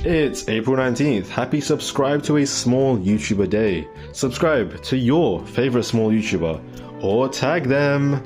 It's April 19th. Happy subscribe to a small YouTuber day. Subscribe to your favorite small YouTuber or tag them.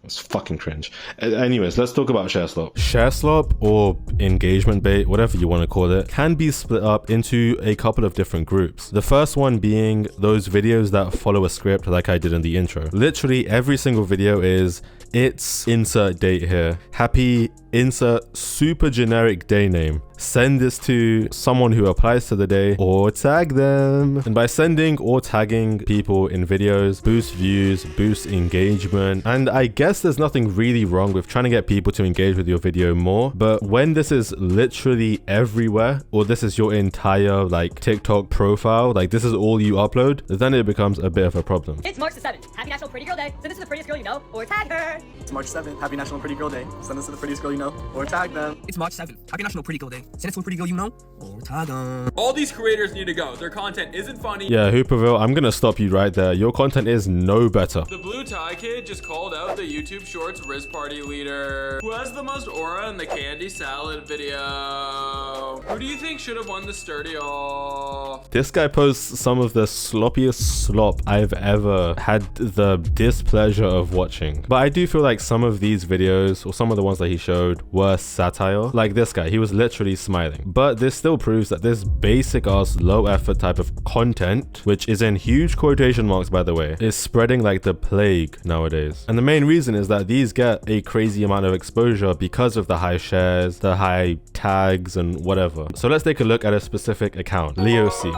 It's fucking cringe. Anyways, let's talk about Shareslop. Shareslop, or engagement bait, whatever you want to call it, can be split up into a couple of different groups. The first one being those videos that follow a script like I did in the intro. Literally every single video is, it's insert date here. Happy insert super generic day name. Send this to someone who applies to the day or tag them. And by sending or tagging people in videos, boost views, boost engagement. And I guess there's nothing really wrong with trying to get people to engage with your video more. But when this is literally everywhere, or this is your entire like TikTok profile, like this is all you upload, then it becomes a bit of a problem. It's March the 7th. Happy National Pretty Girl Day. Send this to the prettiest girl you know or tag her. It's March 7th. Happy National Pretty Girl Day. Send this to the prettiest girl you know or tag them. It's March 7th. Happy National Pretty Girl Day. Send it to a pretty girl you know or tag them. All these creators need to go. Their content isn't funny. Yeah, Hooperville, I'm gonna stop you right there. Your content is no better. The blue tie kid just called out the YouTube Shorts Riz Party leader, who has the most aura in the candy salad video. Who do you think should have won the sturdy off? This guy posts some of the sloppiest slop I've ever had the displeasure of watching. But I do feel like some of these videos, or some of the ones that he showed, were satire. Like this guy, he was literally smiling. But this still proves that this basic ass low effort type of content, which is in huge quotation marks by the way, is spreading like the plague nowadays. And the main reason is that these get a crazy amount of exposure because of the high shares, the high tags and whatever. So let's take a look at a specific account, Leo C.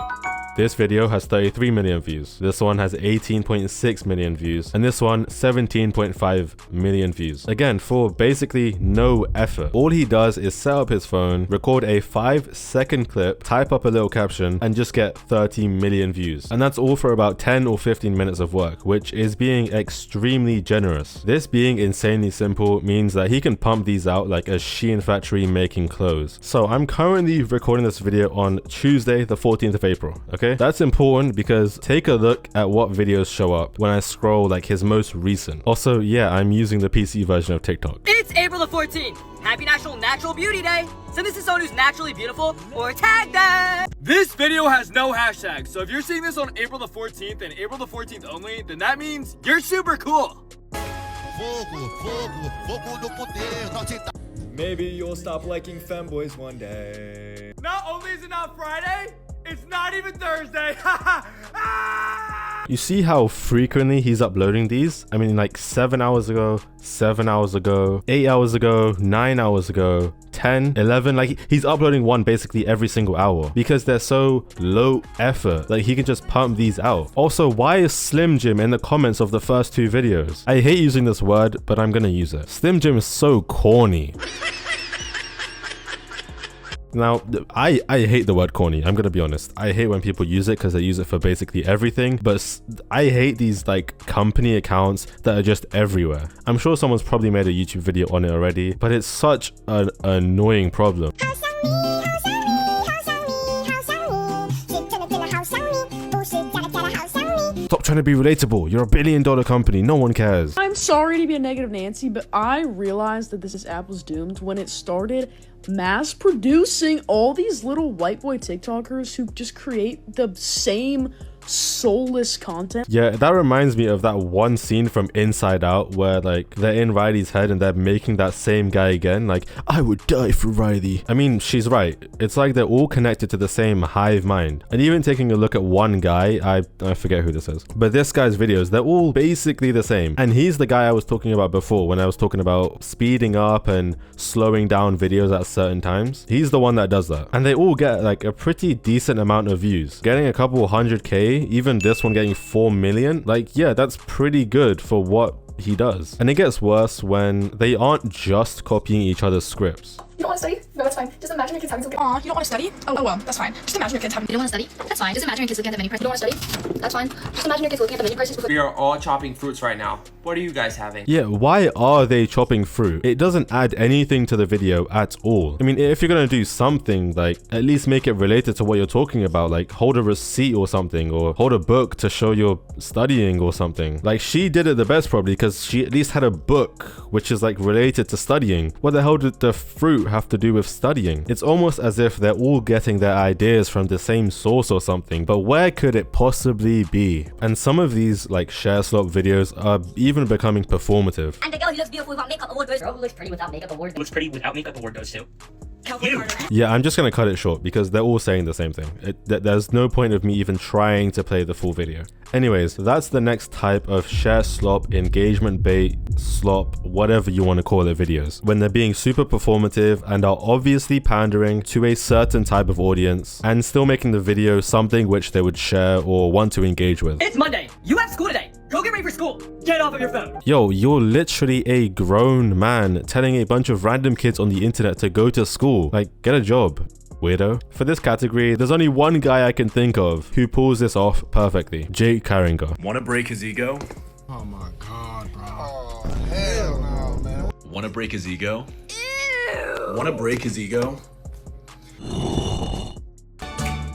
This video has 33 million views. This one has 18.6 million views. And this one, 17.5 million views. Again, for basically no effort. All he does is set up his phone, record a 5-second clip, type up a little caption, and just get 30 million views. And that's all for about 10 or 15 minutes of work, which is being extremely generous. This being insanely simple means that he can pump these out like a Shein factory making clothes. So I'm currently recording this video on Tuesday, the 14th of April, okay? That's important because take a look at what videos show up when I scroll like his most recent. Also, yeah, I'm using the PC version of TikTok. It's April the 14th. Happy National Natural Beauty Day. Send this to someone who's naturally beautiful or tag them. This video has no hashtag, so if you're seeing this on April the 14th and April the 14th only, then that means you're super cool. Maybe you'll stop liking femboys one day. Not only is it not Friday, it's not even Thursday. You see how frequently he's uploading these? I mean, like 7 hours ago, 7 hours ago, 8 hours ago, 9 hours ago, 10, 11, like he's uploading one basically every single hour because they're so low effort. Like he can just pump these out. Also, why is Slim Jim in the comments of the first two videos? I hate using this word, but I'm gonna use it. Slim Jim is so corny. Now, I hate the word corny, I'm gonna be honest. I hate when people use it because they use it for basically everything, but I hate these like company accounts that are just everywhere. I'm sure someone's probably made a YouTube video on it already, but it's such an annoying problem. Stop trying to be relatable. You're $1 billion company. No one cares. I'm sorry to be a negative Nancy, but I realized that this app was doomed when it started mass producing all these little white boy TikTokers who just create the same soulless content. Yeah, that reminds me of that one scene from Inside Out where like they're in Riley's head and they're making that same guy again, like, I would die for Riley. I mean, she's right. It's like they're all connected to the same hive mind. And even taking a look at one guy, I forget who this is, but this guy's videos, they're all basically the same. And he's the guy I was talking about before when I was talking about speeding up and slowing down videos at certain times. He's the one that does that. And they all get like a pretty decent amount of views, getting a couple 100K. Even this one getting 4 million. Like, yeah, that's pretty good for what he does. And it gets worse when they aren't just copying each other's scripts. You don't want to study? No, that's fine. Just imagine your kids having something. Aw, you don't want to study? Oh well, that's fine. Just imagine your kids having. You don't want to study? That's fine. Just imagine your kids looking at the menu prices. You don't want to study? That's fine. Just imagine your kids looking at the menu prices. We are all chopping fruits right now. What are you guys having? Yeah, why are they chopping fruit? It doesn't add anything to the video at all. I mean, if you're gonna do something, like at least make it related to what you're talking about, like hold a receipt or something, or hold a book to show you're studying or something. Like she did it the best probably because she at least had a book which is like related to studying. What the hell did the fruit have to do with studying. It's almost as if they're all getting their ideas from the same source or something, but where could it possibly be? And some of these like Shareslop videos are even becoming performative. And the girl who looks beautiful without makeup award goes. Girl who looks pretty without makeup award. Looks pretty without makeup award goes too. Yeah, I'm just gonna cut it short because they're all saying the same thing. There's no point of me even trying to play the full video. Anyways, that's the next type of share slop, engagement bait, slop, whatever you want to call it videos. When they're being super performative and are obviously pandering to a certain type of audience and still making the video something which they would share or want to engage with. It's Monday. You have school today. Go get ready for school. Get off of your phone. Yo, you're literally a grown man telling a bunch of random kids on the internet to go to school. Like, get a job, weirdo. For this category, there's only one guy I can think of who pulls this off perfectly. Jake Carringer. Wanna break his ego? Oh my god, bro. Oh, hell no, man. Wanna break his ego? Ew. Wanna break his ego?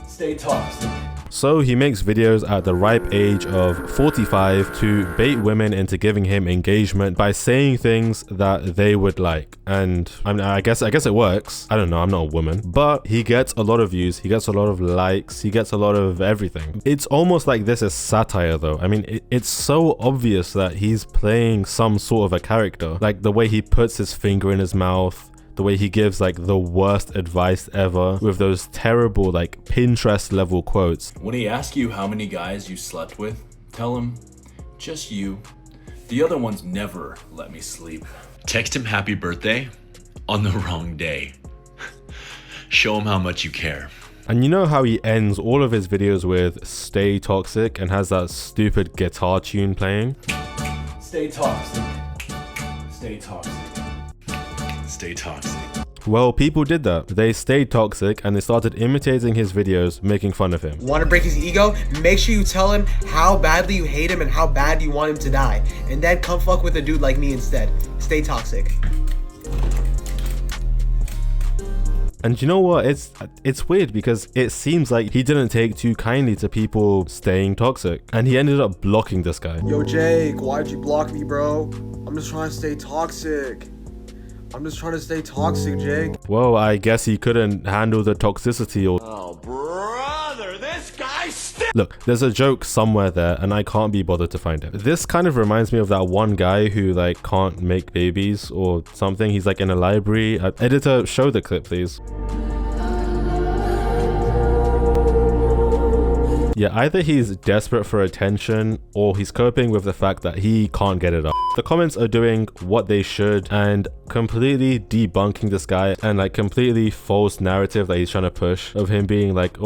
Stay toxic. So he makes videos at the ripe age of 45 to bait women into giving him engagement by saying things that they would like. And I mean, I guess it works. I don't know, I'm not a woman. But he gets a lot of views, he gets a lot of likes, he gets a lot of everything. It's almost like this is satire though. I mean, it's so obvious that he's playing some sort of a character. Like the way he puts his finger in his mouth, the way he gives like the worst advice ever with those terrible like Pinterest level quotes. When he asks you how many guys you slept with, tell him, just you. The other ones never let me sleep. Text him happy birthday on the wrong day. Show him how much you care. And you know how he ends all of his videos with stay toxic and has that stupid guitar tune playing? Stay toxic. Stay toxic. Stay toxic. Well, people did that. They stayed toxic and they started imitating his videos, making fun of him. Want to break his ego? Make sure you tell him how badly you hate him and how bad you want him to die. And then come fuck with a dude like me instead. Stay toxic. And you know what? It's weird because it seems like he didn't take too kindly to people staying toxic. And he ended up blocking this guy. Yo, Jake, why'd you block me, bro? I'm just trying to stay toxic. I'm just trying to stay toxic, Jake. Well, I guess he couldn't handle the toxicity or... Oh, brother, this guy stinks! Look, there's a joke somewhere there and I can't be bothered to find it. This kind of reminds me of that one guy who like can't make babies or something. He's like in a library. Editor, show the clip, please. Yeah, either he's desperate for attention or he's coping with the fact that he can't get it up. The comments are doing what they should and completely debunking this guy and like completely false narrative that he's trying to push of him being like, I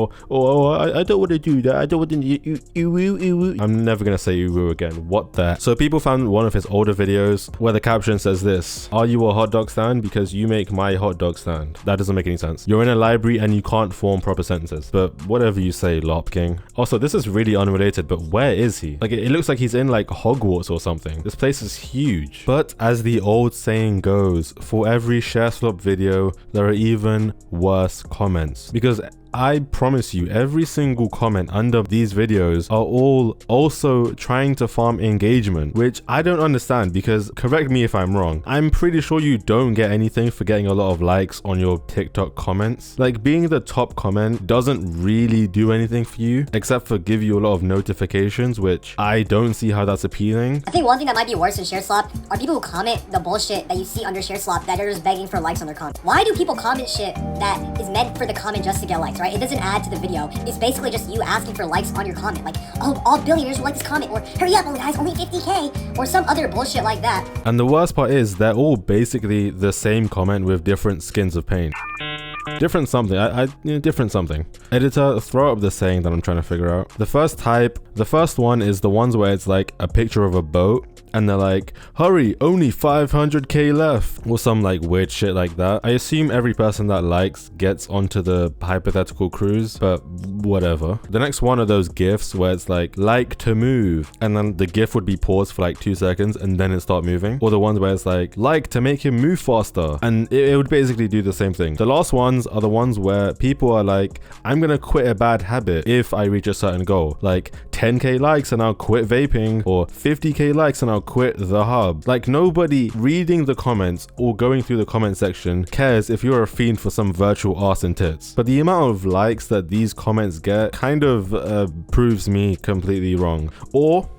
don't want to do that. I don't want to. I'm never going to say ooh again. What the? So people found one of his older videos where the caption says this: are you a hot dog stand? Because you make my hot dog stand. That doesn't make any sense. You're in a library and you can't form proper sentences. But whatever you say, Lop King. Also, this is really unrelated, but where is he? Like, it looks like he's in like Hogwarts or something. This place is huge. But as the old saying goes, for every Shareslop video, there are even worse comments. Because I promise you, every single comment under these videos are all also trying to farm engagement, which I don't understand because, correct me if I'm wrong, I'm pretty sure you don't get anything for getting a lot of likes on your TikTok comments. Like, being the top comment doesn't really do anything for you, except for give you a lot of notifications, which I don't see how that's appealing. I think one thing that might be worse than Shareslop are people who comment the bullshit that you see under Shareslop that are just begging for likes on their comment. Why do people comment shit that is meant for the comment just to get likes, right? It doesn't add to the video. It's basically just you asking for likes on your comment. Like, oh, all billionaires will like this comment, or hurry up, only guys, only 50K, or some other bullshit like that. And the worst part is they're all basically the same comment with different skins of paint. Different something. Different something. Editor, throw up the saying that I'm trying to figure out. The first one is the ones where it's like a picture of a boat and they're like, hurry, only 500k left, or some like weird shit like that. I assume every person that likes gets onto the hypothetical cruise, but whatever. The next one are those gifs where it's like to move, and then the gif would be paused for like 2 seconds and then it start moving. Or the ones where it's like to make him move faster, and it would basically do the same thing. The last one ones are the ones where people are like, I'm gonna quit a bad habit if I reach a certain goal, like 10k likes and I'll quit vaping, or 50k likes and I'll quit the hub. Like, nobody reading the comments or going through the comment section cares if you're a fiend for some virtual ass and tits. But the amount of likes that these comments get kind of proves me completely wrong, or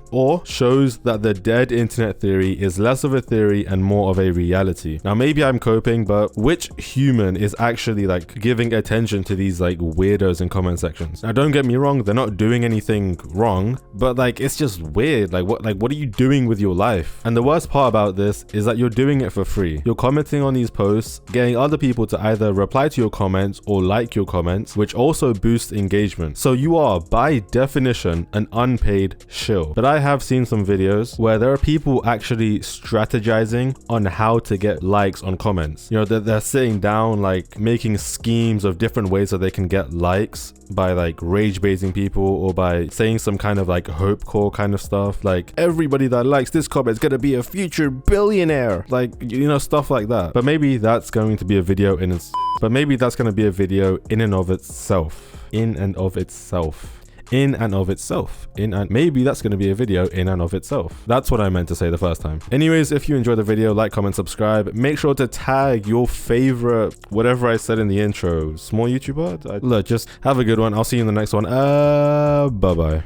shows that the dead internet theory is less of a theory and more of a reality. Now, maybe I'm coping, but which human is actually like giving attention to these like weirdos in comment sections? Now, don't get me wrong, they're not doing anything wrong, but like, it's just weird. Like what are you doing with your life? And the worst part about this is that you're doing it for free. You're commenting on these posts, getting other people to either reply to your comments or like your comments, which also boosts engagement. So you are by definition an unpaid shill. But I have seen some videos where there are people actually strategizing on how to get likes on comments. You know, they're sitting down, like making schemes of different ways that they can get likes by like rage baiting people, or by saying some kind of like hope core kind of stuff, like everybody that likes this comment is gonna be a future billionaire, like, you know, stuff like that. But maybe that's going to be a video in and of itself. Maybe that's going to be a video in and of itself. That's what I meant to say the first time. Anyways, if you enjoyed the video, like, comment, subscribe. Make sure to tag your favorite, whatever I said in the intro, small YouTuber. Look, just have a good one. I'll see you in the next one. Bye bye.